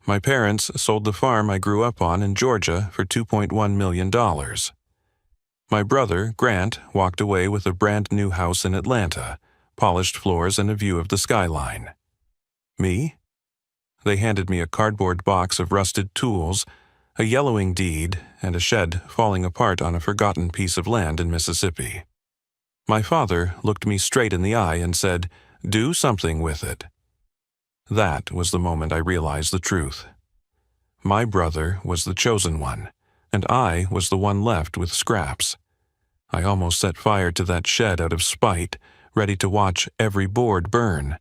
My parents sold the farm I grew up on in Georgia for $2.1 million. My brother, Grant, walked away with a brand new house in Atlanta, polished floors and a view of the skyline. Me? They handed me a cardboard box of rusted tools, a yellowing deed, and a shed falling apart on a forgotten piece of land in Mississippi. My father looked me straight in the eye and said, "Do something with it." That was the moment I realized the truth. My brother was the chosen one, and I was the one left with scraps. I almost set fire to that shed out of spite, ready to watch every board burn.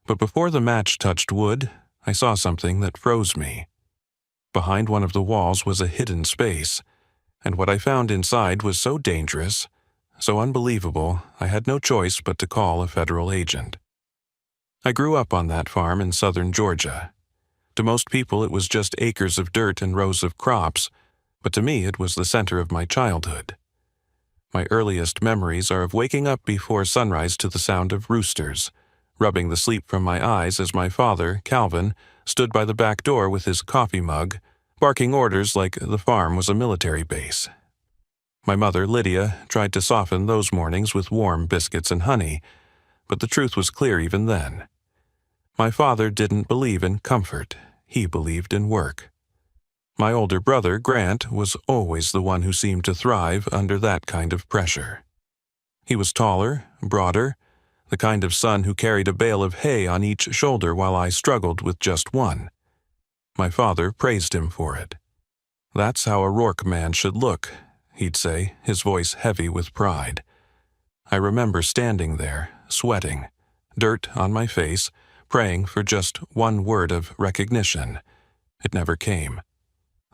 But before the match touched wood, I saw something that froze me. Behind one of the walls was a hidden space, and what I found inside was so dangerous, so unbelievable, I had no choice but to call a federal agent. I grew up on that farm in southern Georgia. To most people it was just acres of dirt and rows of crops, but to me it was the center of my childhood. My earliest memories are of waking up before sunrise to the sound of roosters, rubbing the sleep from my eyes as my father, Calvin, stood by the back door with his coffee mug, barking orders like the farm was a military base. My mother, Lydia, tried to soften those mornings with warm biscuits and honey, but the truth was clear even then. My father didn't believe in comfort, he believed in work. My older brother, Grant, was always the one who seemed to thrive under that kind of pressure. He was taller, broader, the kind of son who carried a bale of hay on each shoulder while I struggled with just one. My father praised him for it. "That's how a Rourke man should look," he'd say, his voice heavy with pride. I remember standing there, sweating, dirt on my face, praying for just one word of recognition. It never came.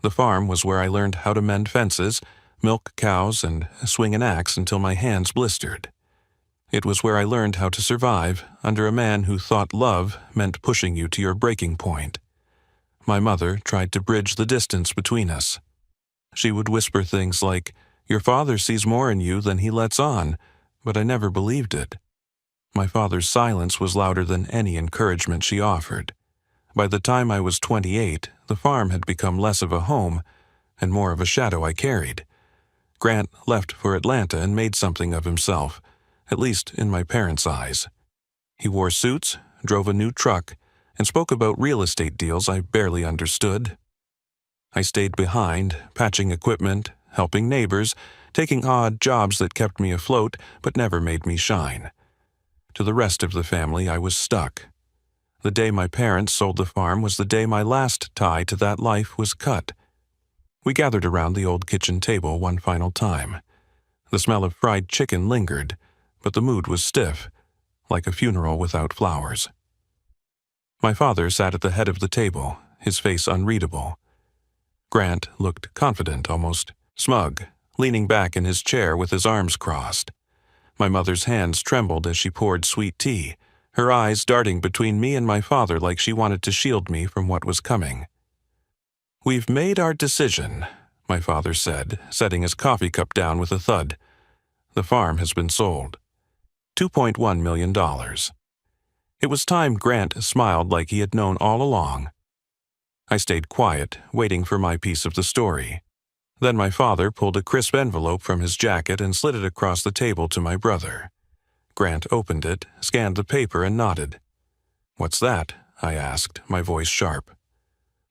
The farm was where I learned how to mend fences, milk cows, and swing an axe until my hands blistered. It was where I learned how to survive under a man who thought love meant pushing you to your breaking point. My mother tried to bridge the distance between us. She would whisper things like, "Your father sees more in you than he lets on," but I never believed it. My father's silence was louder than any encouragement she offered. By the time I was 28, the farm had become less of a home and more of a shadow I carried. Grant left for Atlanta and made something of himself, at least in my parents' eyes. He wore suits, drove a new truck, and spoke about real estate deals I barely understood. I stayed behind, patching equipment, helping neighbors, taking odd jobs that kept me afloat but never made me shine. To the rest of the family, I was stuck. The day my parents sold the farm was the day my last tie to that life was cut. We gathered around the old kitchen table one final time. The smell of fried chicken lingered, but the mood was stiff, like a funeral without flowers. My father sat at the head of the table, his face unreadable. Grant looked confident, almost smug, leaning back in his chair with his arms crossed. My mother's hands trembled as she poured sweet tea, her eyes darting between me and my father like she wanted to shield me from what was coming. "We've made our decision," my father said, setting his coffee cup down with a thud. "The farm has been sold. $2.1 million. It was time Grant smiled like he had known all along. I stayed quiet, waiting for my piece of the story. Then my father pulled a crisp envelope from his jacket and slid it across the table to my brother. Grant opened it, scanned the paper, and nodded. "What's that?" I asked, my voice sharp.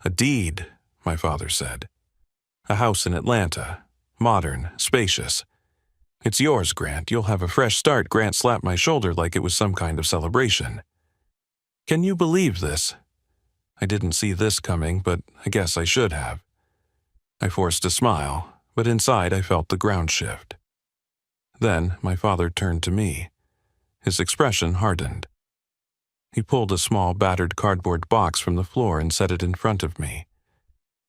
"A deed," my father said. "A house in Atlanta. Modern, spacious. It's yours, Grant. You'll have a fresh start." Grant slapped my shoulder like it was some kind of celebration. "Can you believe this?" I didn't see this coming, but I guess I should have. I forced a smile, but inside I felt the ground shift. Then my father turned to me. His expression hardened. He pulled a small battered cardboard box from the floor and set it in front of me.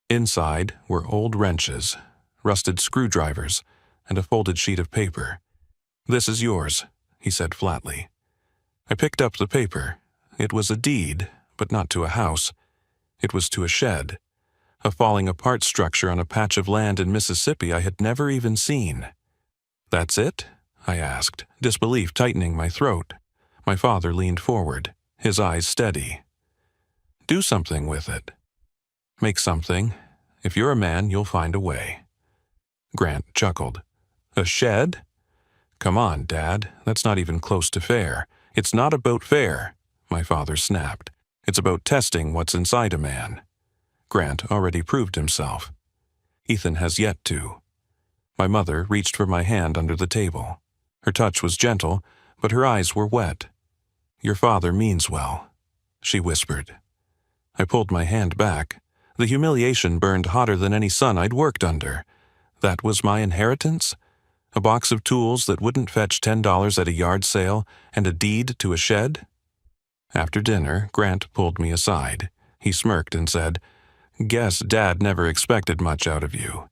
Inside were old wrenches, rusted screwdrivers, and a folded sheet of paper. "This is yours," he said flatly. I picked up the paper. It was a deed, but not to a house. It was to a shed, a falling-apart structure on a patch of land in Mississippi I had never even seen. "That's it?" I asked, disbelief tightening my throat. My father leaned forward, his eyes steady. "Do something with it." Make something. If you're a man, you'll find a way." Grant chuckled. "A shed? Come on, Dad, that's not even close to fair. It's not about fair," my father snapped. "It's about testing what's inside a man." Grant already proved himself. Ethan has yet to. My mother reached for my hand under the table. Her touch was gentle, but her eyes were wet. "Your father means well," she whispered. I pulled my hand back. The humiliation burned hotter than any sun I'd worked under. That was my inheritance? A box of tools that wouldn't fetch $10 at a yard sale and a deed to a shed? After dinner, Grant pulled me aside. He smirked and said, "Guess Dad never expected much out of you.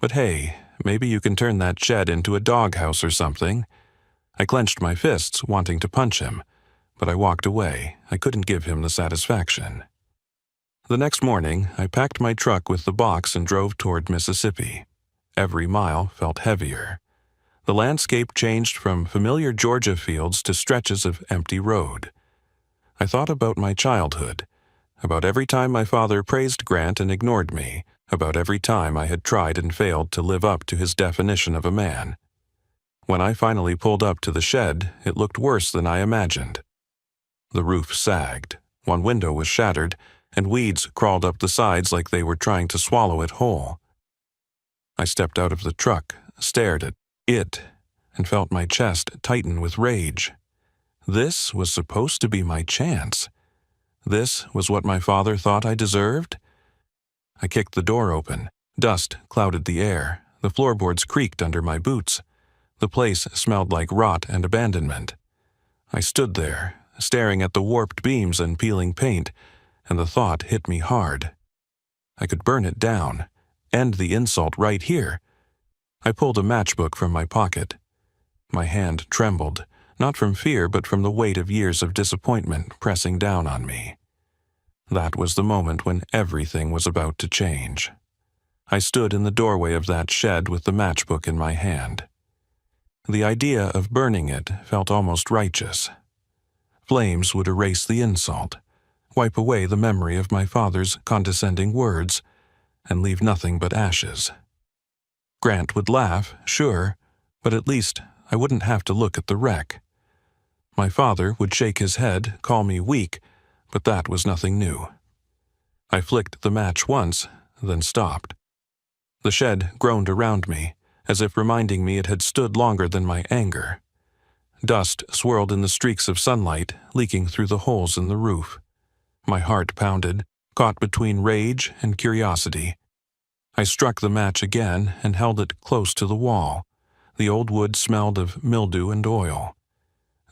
But hey, maybe you can turn that shed into a doghouse or something." I clenched my fists, wanting to punch him, but I walked away. I couldn't give him the satisfaction. The next morning, I packed my truck with the box and drove toward Mississippi. Every mile felt heavier. The landscape changed from familiar Georgia fields to stretches of empty road. I thought about my childhood, about every time my father praised Grant and ignored me, about every time I had tried and failed to live up to his definition of a man. When I finally pulled up to the shed, it looked worse than I imagined. The roof sagged, one window was shattered, and weeds crawled up the sides like they were trying to swallow it whole. I stepped out of the truck, stared at it, and felt my chest tighten with rage. This was supposed to be my chance. This was what my father thought I deserved? I kicked the door open. Dust clouded the air. The floorboards creaked under my boots. The place smelled like rot and abandonment. I stood there, staring at the warped beams and peeling paint, and the thought hit me hard. I could burn it down, end the insult right here. I pulled a matchbook from my pocket. My hand trembled, not from fear but from the weight of years of disappointment pressing down on me. That was the moment when everything was about to change. I stood in the doorway of that shed with the matchbook in my hand. The idea of burning it felt almost righteous. Flames would erase the insult, wipe away the memory of my father's condescending words, and leave nothing but ashes. Grant would laugh, sure, but at least I wouldn't have to look at the wreck. My father would shake his head, call me weak, but that was nothing new. I flicked the match once, then stopped. The shed groaned around me, as if reminding me it had stood longer than my anger. Dust swirled in the streaks of sunlight, leaking through the holes in the roof. My heart pounded, caught between rage and curiosity. I struck the match again and held it close to the wall. The old wood smelled of mildew and oil.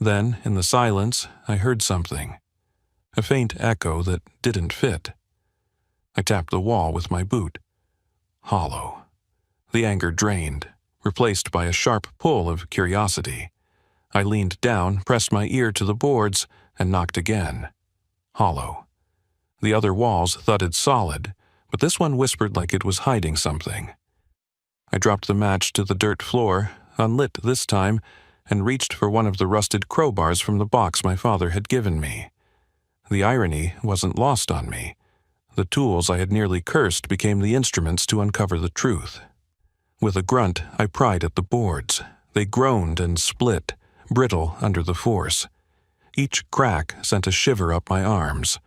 Then, in the silence, I heard something. A faint echo that didn't fit. I tapped the wall with my boot. Hollow. The anger drained, replaced by a sharp pull of curiosity. I leaned down, pressed my ear to the boards, and knocked again. Hollow. The other walls thudded solid, but this one whispered like it was hiding something. I dropped the match to the dirt floor, unlit this time, and reached for one of the rusted crowbars from the box my father had given me. The irony wasn't lost on me. The tools I had nearly cursed became the instruments to uncover the truth. With a grunt, I pried at the boards. They groaned and split, brittle under the force. Each crack sent a shiver up my arms.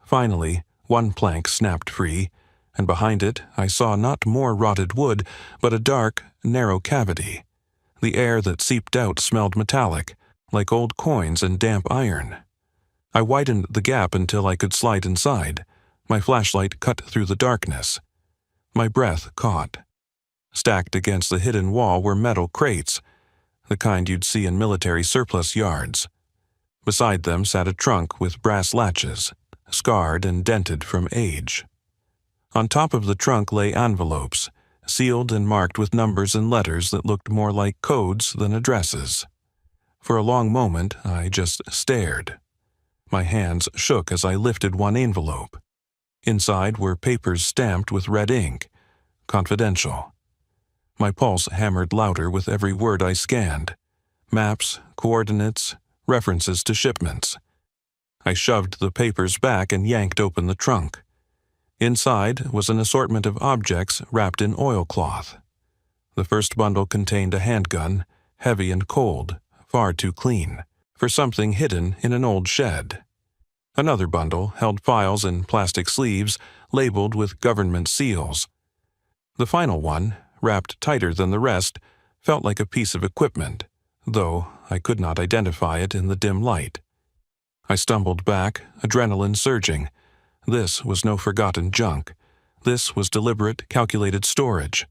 Finally, one plank snapped free, and behind it I saw not more rotted wood, but a dark, narrow cavity. The air that seeped out smelled metallic, like old coins and damp iron. I widened the gap until I could slide inside. My flashlight cut through the darkness. My breath caught. Stacked against the hidden wall were metal crates, the kind you'd see in military surplus yards. Beside them sat a trunk with brass latches, scarred and dented from age. On top of the trunk lay envelopes, sealed and marked with numbers and letters that looked more like codes than addresses. For a long moment, I just stared. My hands shook as I lifted one envelope. Inside were papers stamped with red ink, confidential. My pulse hammered louder with every word I scanned. Maps, coordinates, references to shipments. I shoved the papers back and yanked open the trunk. Inside was an assortment of objects wrapped in oilcloth. The first bundle contained a handgun, heavy and cold, far too clean, for something hidden in an old shed. Another bundle held files in plastic sleeves labeled with government seals. The final one, wrapped tighter than the rest, felt like a piece of equipment, though I could not identify it in the dim light. I stumbled back, adrenaline surging. This was no forgotten junk. This was deliberate, calculated storage.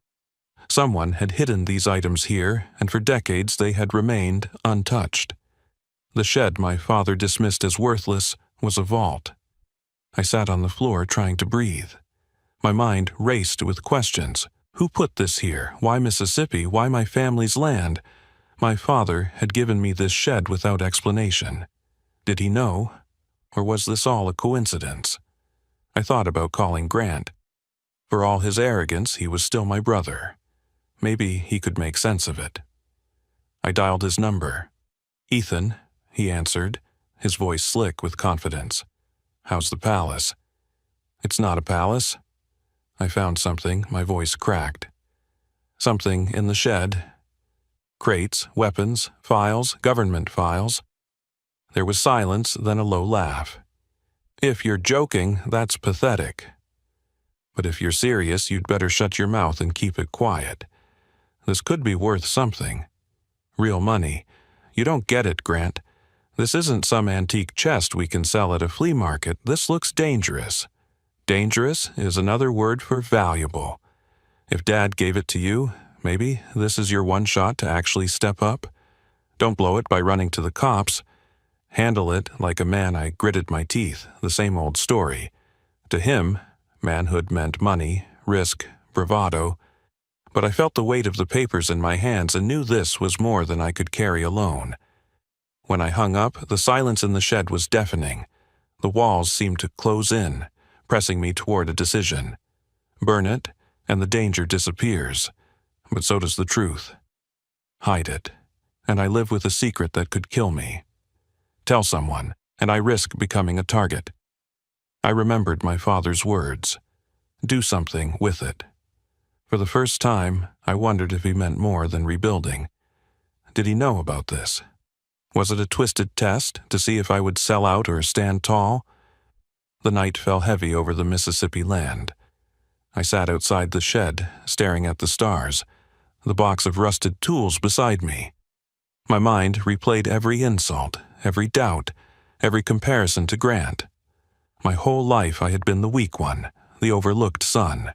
Someone had hidden these items here, and for decades they had remained untouched. The shed my father dismissed as worthless was a vault. I sat on the floor trying to breathe. My mind raced with questions. Who put this here? Why Mississippi? Why my family's land? My father had given me this shed without explanation. Did he know? Or was this all a coincidence? I thought about calling Grant. For all his arrogance, he was still my brother. Maybe he could make sense of it. I dialed his number. "Ethan," he answered, his voice slick with confidence. "How's the palace?" "It's not a palace." I found something, my voice cracked. Something in the shed. Crates, weapons, files, government files. There was silence, then a low laugh. "If you're joking, that's pathetic. But if you're serious, you'd better shut your mouth and keep it quiet. This could be worth something. Real money. You don't get it, Grant. This isn't some antique chest we can sell at a flea market. This looks dangerous. Dangerous is another word for valuable. If Dad gave it to you, maybe this is your one shot to actually step up. Don't blow it by running to the cops. Handle it like a man." I gritted my teeth, the same old story. To him, manhood meant money, risk, bravado. But I felt the weight of the papers in my hands and knew this was more than I could carry alone. When I hung up, the silence in the shed was deafening. The walls seemed to close in, pressing me toward a decision. Burn it, and the danger disappears. But so does the truth. Hide it, and I live with a secret that could kill me. Tell someone, and I risk becoming a target. I remembered my father's words. Do something with it. For the first time, I wondered if he meant more than rebuilding. Did he know about this? Was it a twisted test to see if I would sell out or stand tall? The night fell heavy over the Mississippi land. I sat outside the shed, staring at the stars, the box of rusted tools beside me. My mind replayed every insult, every doubt, every comparison to Grant. My whole life I had been the weak one, the overlooked son.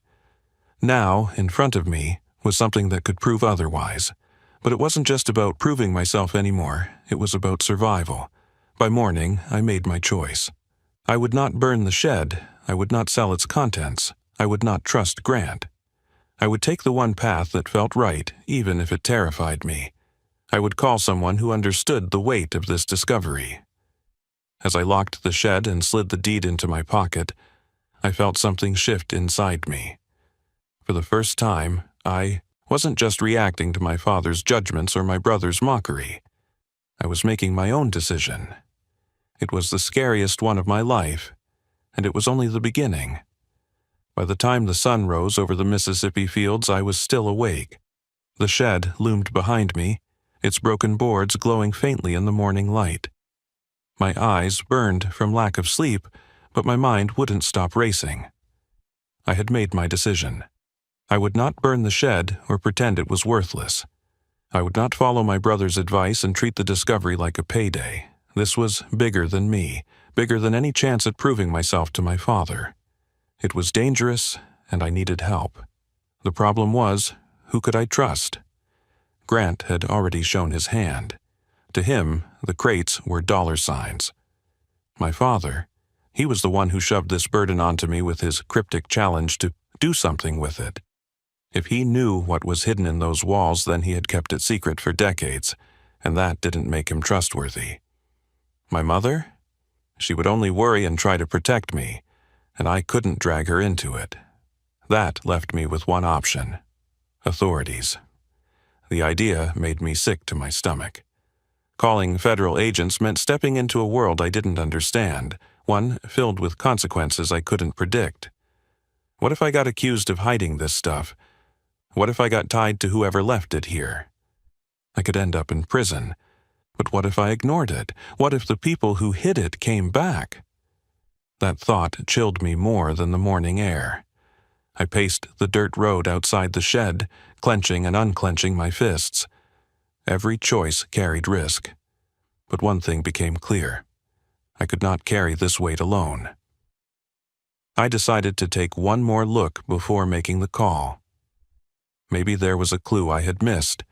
Now, in front of me, was something that could prove otherwise. But it wasn't just about proving myself anymore, it was about survival. By morning, I made my choice. I would not burn the shed, I would not sell its contents, I would not trust Grant. I would take the one path that felt right, even if it terrified me. I would call someone who understood the weight of this discovery. As I locked the shed and slid the deed into my pocket, I felt something shift inside me. For the first time, I wasn't just reacting to my father's judgments or my brother's mockery. I was making my own decision. It was the scariest one of my life, and it was only the beginning. By the time the sun rose over the Mississippi fields, I was still awake. The shed loomed behind me, its broken boards glowing faintly in the morning light. My eyes burned from lack of sleep, but my mind wouldn't stop racing. I had made my decision. I would not burn the shed or pretend it was worthless. I would not follow my brother's advice and treat the discovery like a payday. This was bigger than me, bigger than any chance at proving myself to my father. It was dangerous, and I needed help. The problem was, who could I trust? Grant had already shown his hand. To him, the crates were dollar signs. My father, he was the one who shoved this burden onto me with his cryptic challenge to do something with it. If he knew what was hidden in those walls, then he had kept it secret for decades, and that didn't make him trustworthy. My mother? She would only worry and try to protect me, and I couldn't drag her into it. That left me with one option: authorities. The idea made me sick to my stomach. Calling federal agents meant stepping into a world I didn't understand, one filled with consequences I couldn't predict. What if I got accused of hiding this stuff? What if I got tied to whoever left it here? I could end up in prison. But what if I ignored it? What if the people who hid it came back? That thought chilled me more than the morning air. I paced the dirt road outside the shed, clenching and unclenching my fists. Every choice carried risk. But one thing became clear. I could not carry this weight alone. I decided to take one more look before making the call. Maybe there was a clue I had missed,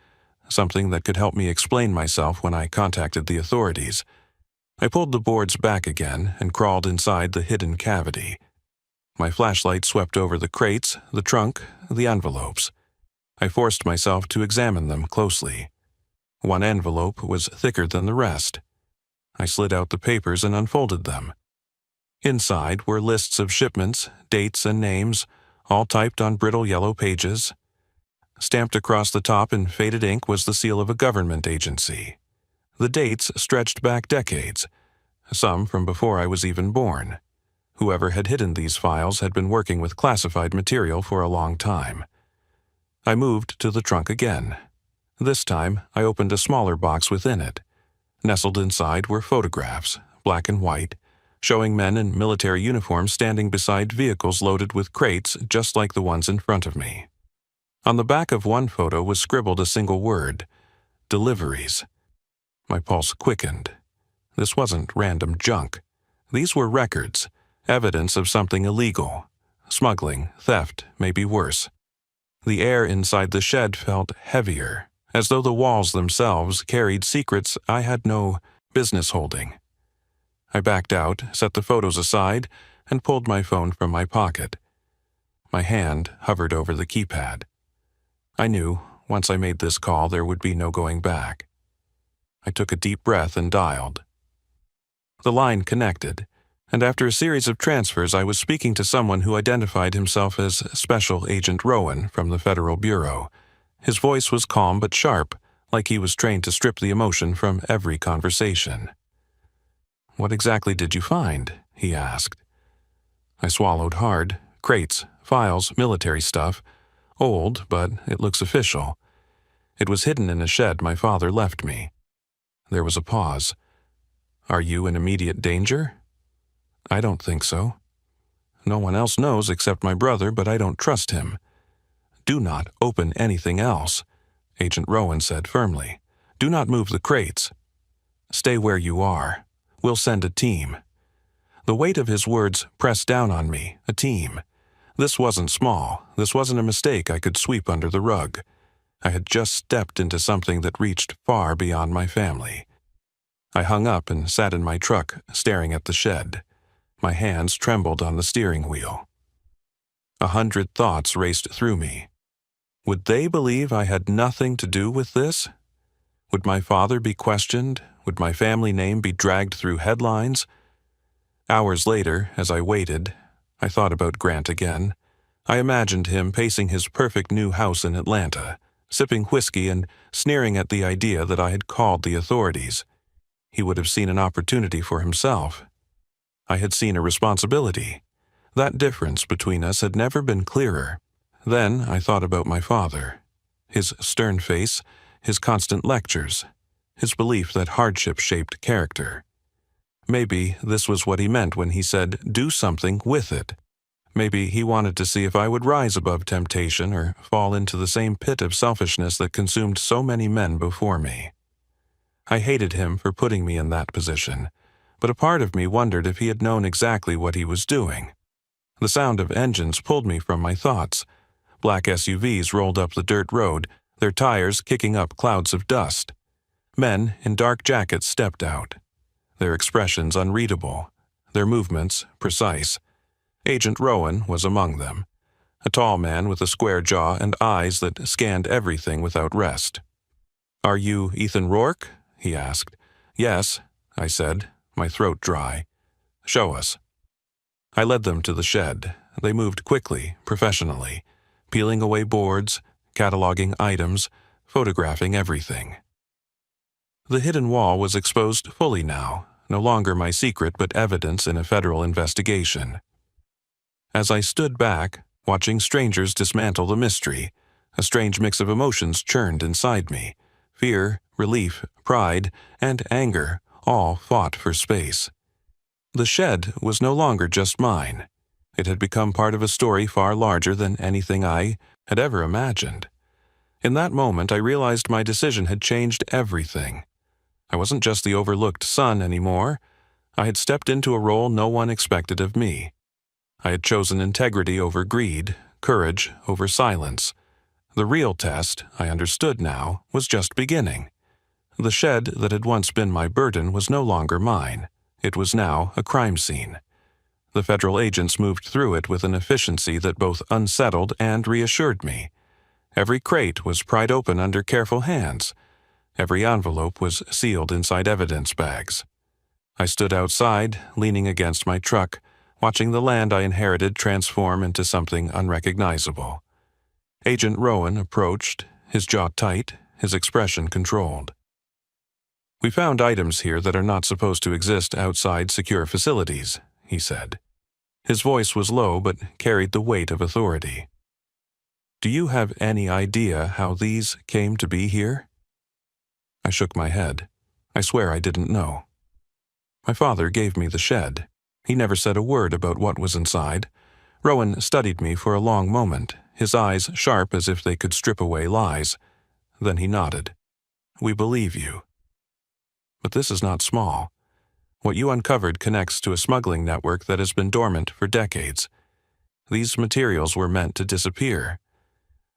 something that could help me explain myself when I contacted the authorities. I pulled the boards back again and crawled inside the hidden cavity. My flashlight swept over the crates, the trunk, the envelopes. I forced myself to examine them closely. One envelope was thicker than the rest. I slid out the papers and unfolded them. Inside were lists of shipments, dates, and names, all typed on brittle yellow pages. Stamped across the top in faded ink was the seal of a government agency. The dates stretched back decades, some from before I was even born. Whoever had hidden these files had been working with classified material for a long time. I moved to the trunk again. This time, I opened a smaller box within it. Nestled inside were photographs, black and white, showing men in military uniforms standing beside vehicles loaded with crates just like the ones in front of me. On the back of one photo was scribbled a single word: deliveries. My pulse quickened. This wasn't random junk. These were records, evidence of something illegal. Smuggling, theft, maybe worse. The air inside the shed felt heavier, as though the walls themselves carried secrets I had no business holding. I backed out, set the photos aside, and pulled my phone from my pocket. My hand hovered over the keypad. I knew, once I made this call, there would be no going back. I took a deep breath and dialed. The line connected, and after a series of transfers I was speaking to someone who identified himself as Special Agent Rowan from the Federal Bureau. His voice was calm but sharp, like he was trained to strip the emotion from every conversation. "What exactly did you find?" he asked. I swallowed hard. Crates, files, military stuff. Old, but it looks official. It was hidden in a shed my father left me. There was a pause. "Are you in immediate danger?" "I don't think so. No one else knows except my brother, but I don't trust him." "Do not open anything else," Agent Rowan said firmly. "Do not move the crates. Stay where you are. We'll send a team." The weight of his words pressed down on me. A team. This wasn't small. This wasn't a mistake I could sweep under the rug. I had just stepped into something that reached far beyond my family. I hung up and sat in my truck, staring at the shed. My hands trembled on the steering wheel. 100 thoughts raced through me. Would they believe I had nothing to do with this? Would my father be questioned? Would my family name be dragged through headlines? Hours later, as I waited, I thought about Grant again. I imagined him pacing his perfect new house in Atlanta, sipping whiskey and sneering at the idea that I had called the authorities. He would have seen an opportunity for himself. I had seen a responsibility. That difference between us had never been clearer. Then I thought about my father. His stern face, his constant lectures, his belief that hardship shaped character. Maybe this was what he meant when he said, "Do something with it." Maybe he wanted to see if I would rise above temptation or fall into the same pit of selfishness that consumed so many men before me. I hated him for putting me in that position, but a part of me wondered if he had known exactly what he was doing. The sound of engines pulled me from my thoughts. Black SUVs rolled up the dirt road, their tires kicking up clouds of dust. Men in dark jackets stepped out, their expressions unreadable, their movements precise. Agent Rowan was among them, a tall man with a square jaw and eyes that scanned everything without rest. "Are you Ethan Rourke?" he asked. "Yes," I said, my throat dry. "Show us." I led them to the shed. They moved quickly, professionally, peeling away boards, cataloging items, photographing everything. The hidden wall was exposed fully now, no longer my secret but evidence in a federal investigation. As I stood back, watching strangers dismantle the mystery. A strange mix of emotions churned inside me. Fear, relief, pride, and anger all fought for space. The shed was no longer just mine. It had become part of a story far larger than anything I had ever imagined. In that moment, I realized my decision had changed everything. I wasn't just the overlooked son anymore. I had stepped into a role no one expected of me. I had chosen integrity over greed, courage over silence. The real test, I understood now, was just beginning. The shed that had once been my burden was no longer mine. It was now a crime scene. The federal agents moved through it with an efficiency that both unsettled and reassured me. Every crate was pried open under careful hands. Every envelope was sealed inside evidence bags. I stood outside, leaning against my truck, watching the land I inherited transform into something unrecognizable. Agent Rowan approached, his jaw tight, his expression controlled. "We found items here that are not supposed to exist outside secure facilities," he said. His voice was low but carried the weight of authority. "Do you have any idea how these came to be here?" I shook my head. I swear I didn't know. My father gave me the shed. He never said a word about what was inside. Rowan studied me for a long moment, his eyes sharp as if they could strip away lies. Then he nodded. "We believe you. But this is not small. What you uncovered connects to a smuggling network that has been dormant for decades. These materials were meant to disappear.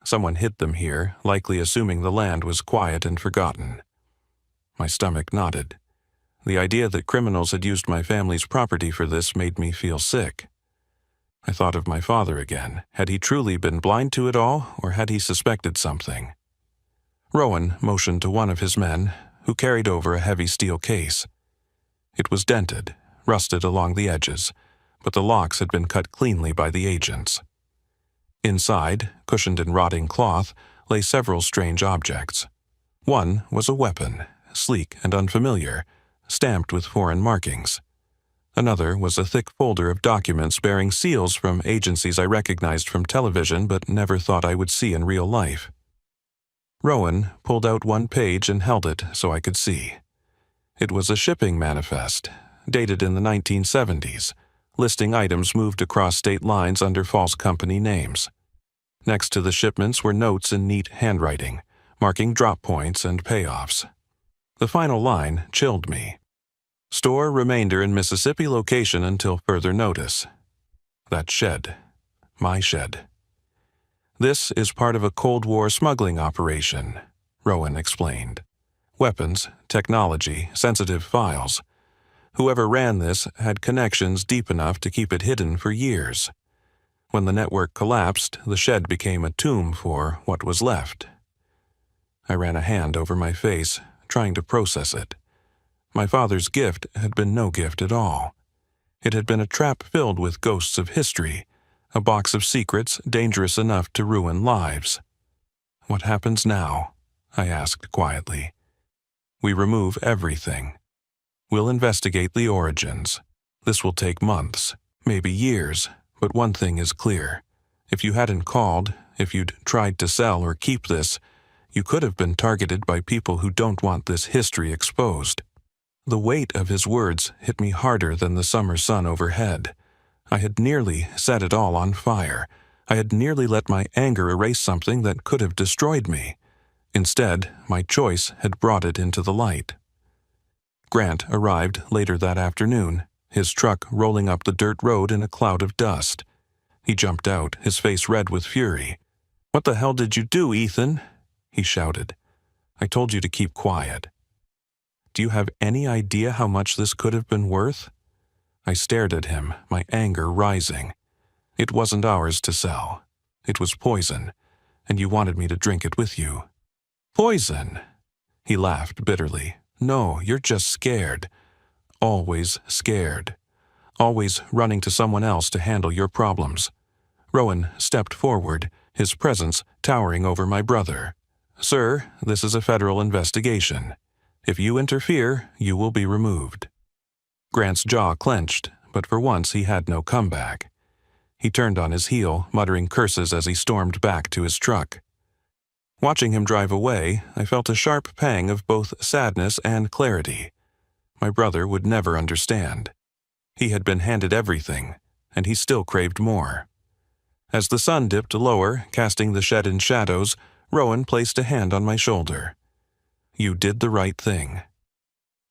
Someone hid them here, likely assuming the land was quiet and forgotten." My stomach knotted. The idea that criminals had used my family's property for this made me feel sick. I thought of my father again. Had he truly been blind to it all, or had he suspected something? Rowan motioned to one of his men, who carried over a heavy steel case. It was dented, rusted along the edges, but the locks had been cut cleanly by the agents. Inside, cushioned in rotting cloth, lay several strange objects. One was a weapon, sleek and unfamiliar, stamped with foreign markings. Another was a thick folder of documents bearing seals from agencies I recognized from television but never thought I would see in real life. Rowan pulled out one page and held it so I could see. It was a shipping manifest, dated in the 1970s, listing items moved across state lines under false company names. Next to the shipments were notes in neat handwriting, marking drop points and payoffs. The final line chilled me. "Store remainder in Mississippi location until further notice." That shed. My shed. "This is part of a Cold War smuggling operation," Rowan explained. "Weapons, technology, sensitive files. Whoever ran this had connections deep enough to keep it hidden for years. When the network collapsed, the shed became a tomb for what was left." I ran a hand over my face, trying to process it. My father's gift had been no gift at all. It had been a trap filled with ghosts of history, a box of secrets dangerous enough to ruin lives. "What happens now?" I asked quietly. "We remove everything. We'll investigate the origins. This will take months, maybe years, but one thing is clear. If you hadn't called, if you'd tried to sell or keep this, you could have been targeted by people who don't want this history exposed." The weight of his words hit me harder than the summer sun overhead. I had nearly set it all on fire. I had nearly let my anger erase something that could have destroyed me. Instead, my choice had brought it into the light. Grant arrived later that afternoon, his truck rolling up the dirt road in a cloud of dust. He jumped out, his face red with fury. "What the hell did you do, Ethan?" he shouted. "I told you to keep quiet." "Do you have any idea how much this could have been worth?" I stared at him, my anger rising. "It wasn't ours to sell. It was poison, and you wanted me to drink it with you." "Poison?" He laughed bitterly. "No, you're just scared. Always scared. Always running to someone else to handle your problems." Rowan stepped forward, his presence towering over my brother. "Sir, this is a federal investigation. If you interfere, you will be removed." Grant's jaw clenched, but for once he had no comeback. He turned on his heel, muttering curses as he stormed back to his truck. Watching him drive away, I felt a sharp pang of both sadness and clarity. My brother would never understand. He had been handed everything, and he still craved more. As the sun dipped lower, casting the shed in shadows, Rowan placed a hand on my shoulder. "You did the right thing.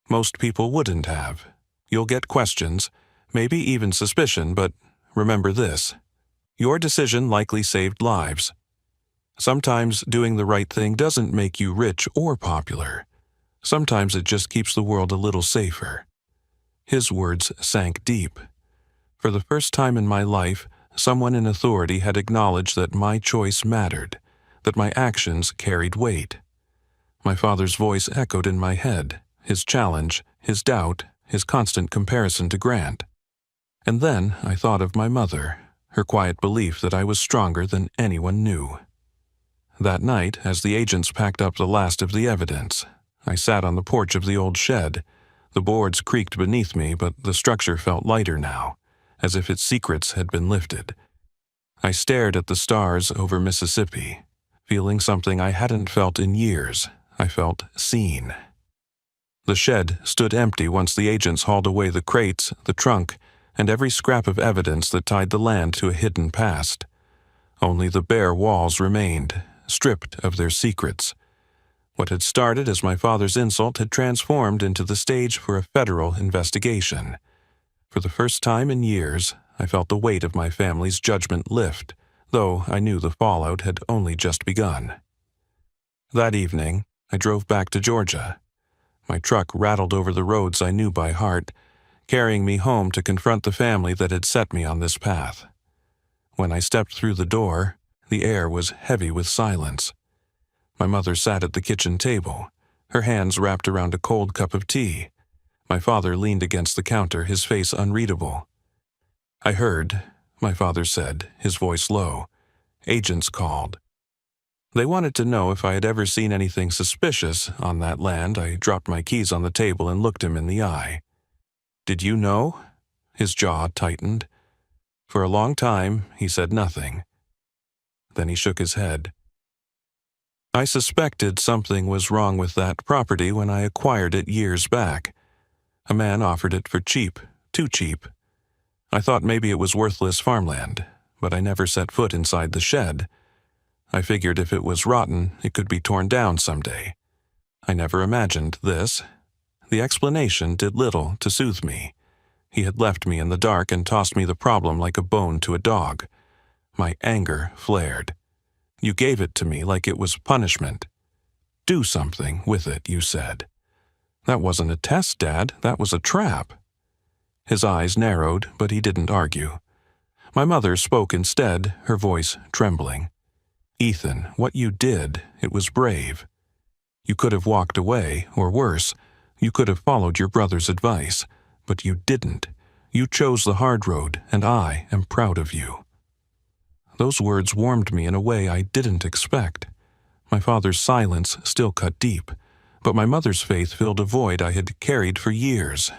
Most people wouldn't have. You'll get questions, maybe even suspicion, but remember this. Your decision likely saved lives. Sometimes doing the right thing doesn't make you rich or popular. Sometimes it just keeps the world a little safer." His words sank deep. For the first time in my life, someone in authority had acknowledged that my choice mattered, that my actions carried weight. My father's voice echoed in my head, his challenge, his doubt, his constant comparison to Grant. And then I thought of my mother, her quiet belief that I was stronger than anyone knew. That night, as the agents packed up the last of the evidence, I sat on the porch of the old shed. The boards creaked beneath me, but the structure felt lighter now, as if its secrets had been lifted. I stared at the stars over Mississippi, feeling something I hadn't felt in years. I felt seen. The shed stood empty once the agents hauled away the crates, the trunk, and every scrap of evidence that tied the land to a hidden past. Only the bare walls remained, stripped of their secrets. What had started as my father's insult had transformed into the stage for a federal investigation. For the first time in years, I felt the weight of my family's judgment lift, though I knew the fallout had only just begun. That evening, I drove back to Georgia. My truck rattled over the roads I knew by heart, carrying me home to confront the family that had set me on this path. When I stepped through the door, the air was heavy with silence. My mother sat at the kitchen table, her hands wrapped around a cold cup of tea. My father leaned against the counter, his face unreadable. "I heard," my father said, his voice low. "Agents called. They wanted to know if I had ever seen anything suspicious on that land." I dropped my keys on the table and looked him in the eye. "Did you know?" His jaw tightened. For a long time, he said nothing. Then he shook his head. "I suspected something was wrong with that property when I acquired it years back. A man offered it for cheap, too cheap. I thought maybe it was worthless farmland, but I never set foot inside the shed. I figured if it was rotten, it could be torn down someday. I never imagined this." The explanation did little to soothe me. He had left me in the dark and tossed me the problem like a bone to a dog. My anger flared. "You gave it to me like it was punishment. Do something with it, you said." "That wasn't a test, Dad. That was a trap." His eyes narrowed, but he didn't argue. My mother spoke instead, her voice trembling. "Ethan, what you did, it was brave. You could have walked away, or worse, you could have followed your brother's advice, but you didn't. You chose the hard road, and I am proud of you." Those words warmed me in a way I didn't expect. My father's silence still cut deep, but my mother's faith filled a void I had carried for years.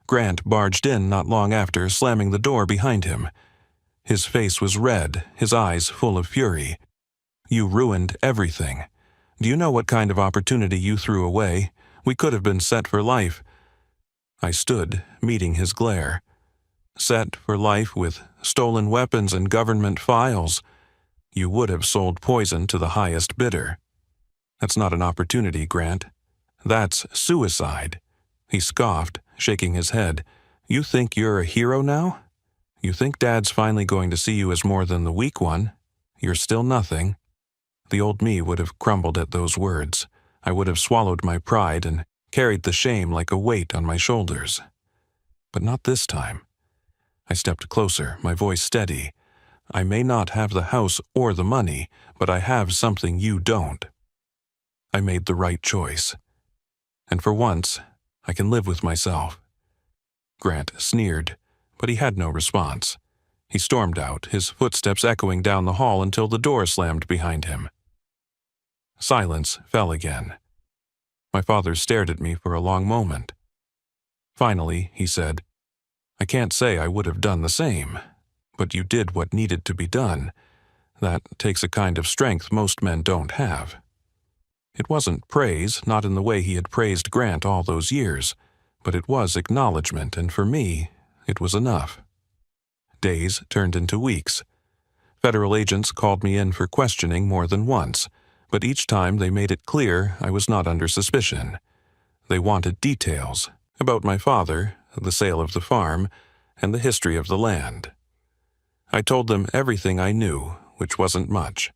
Grant barged in not long after, slamming the door behind him. His face was red, his eyes full of fury. "You ruined everything. Do you know what kind of opportunity you threw away? We could have been set for life." I stood, meeting his glare. "Set for life with stolen weapons and government files. You would have sold poison to the highest bidder. That's not an opportunity, Grant. That's suicide." He scoffed, shaking his head. "You think you're a hero now? You think Dad's finally going to see you as more than the weak one? You're still nothing." The old me would have crumbled at those words. I would have swallowed my pride and carried the shame like a weight on my shoulders. But not this time. I stepped closer, my voice steady. "I may not have the house or the money, but I have something you don't. I made the right choice. And for once, I can live with myself." Grant sneered, but he had no response. He stormed out, his footsteps echoing down the hall until the door slammed behind him. Silence fell again. My father stared at me for a long moment. Finally, he said, "I can't say I would have done the same, but you did what needed to be done. That takes a kind of strength most men don't have. It wasn't praise, not in the way he had praised Grant all those years, but it was acknowledgement, and for me, it was enough. Days turned into weeks. Federal agents called me in for questioning more than once, but each time they made it clear I was not under suspicion. They wanted details about my father, the sale of the farm, and the history of the land. I told them everything I knew, which wasn't much.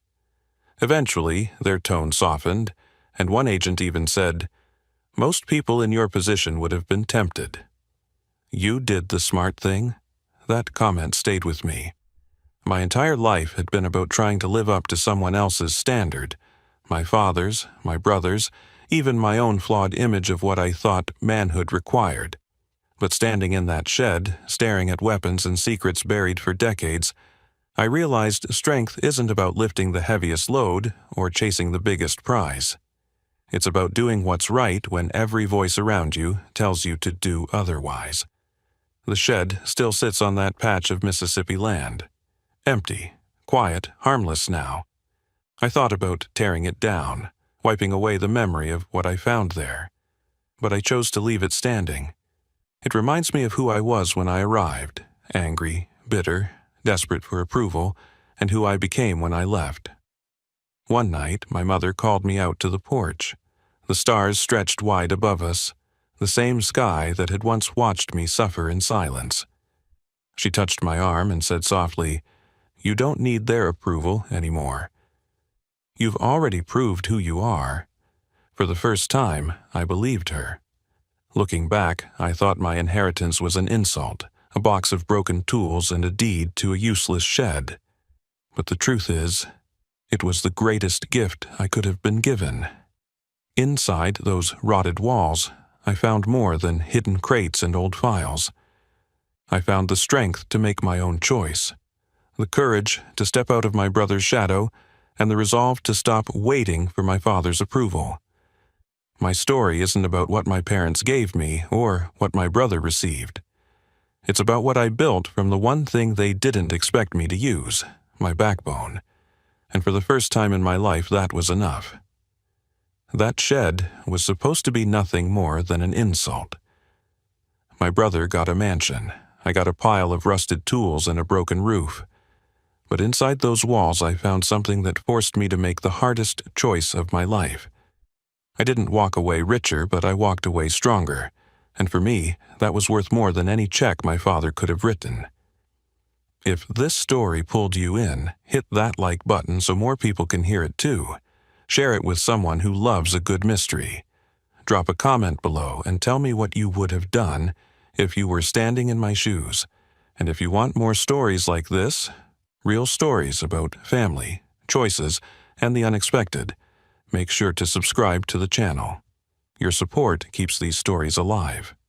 Eventually, their tone softened, and one agent even said, "Most people in your position would have been tempted." "You did the smart thing?" That comment stayed with me. My entire life had been about trying to live up to someone else's standard, my father's, my brother's, even my own flawed image of what I thought manhood required. But standing in that shed, staring at weapons and secrets buried for decades, I realized strength isn't about lifting the heaviest load or chasing the biggest prize. It's about doing what's right when every voice around you tells you to do otherwise. The shed still sits on that patch of Mississippi land. Empty, quiet, harmless now. I thought about tearing it down, wiping away the memory of what I found there. But I chose to leave it standing. It reminds me of who I was when I arrived, angry, bitter, desperate for approval, and who I became when I left. One night, my mother called me out to the porch. The stars stretched wide above us, the same sky that had once watched me suffer in silence. She touched my arm and said softly, "You don't need their approval anymore. You've already proved who you are." For the first time, I believed her. Looking back, I thought my inheritance was an insult, a box of broken tools and a deed to a useless shed. But the truth is, it was the greatest gift I could have been given. Inside those rotted walls, I found more than hidden crates and old files. I found the strength to make my own choice, the courage to step out of my brother's shadow, and the resolve to stop waiting for my father's approval. My story isn't about what my parents gave me or what my brother received. It's about what I built from the one thing they didn't expect me to use, my backbone. And for the first time in my life, that was enough. That shed was supposed to be nothing more than an insult. My brother got a mansion. I got a pile of rusted tools and a broken roof. But inside those walls, I found something that forced me to make the hardest choice of my life. I didn't walk away richer, but I walked away stronger. And for me, that was worth more than any check my father could have written. If this story pulled you in, hit that like button so more people can hear it too. Share it with someone who loves a good mystery. Drop a comment below and tell me what you would have done if you were standing in my shoes. And if you want more stories like this, real stories about family, choices, and the unexpected, make sure to subscribe to the channel. Your support keeps these stories alive.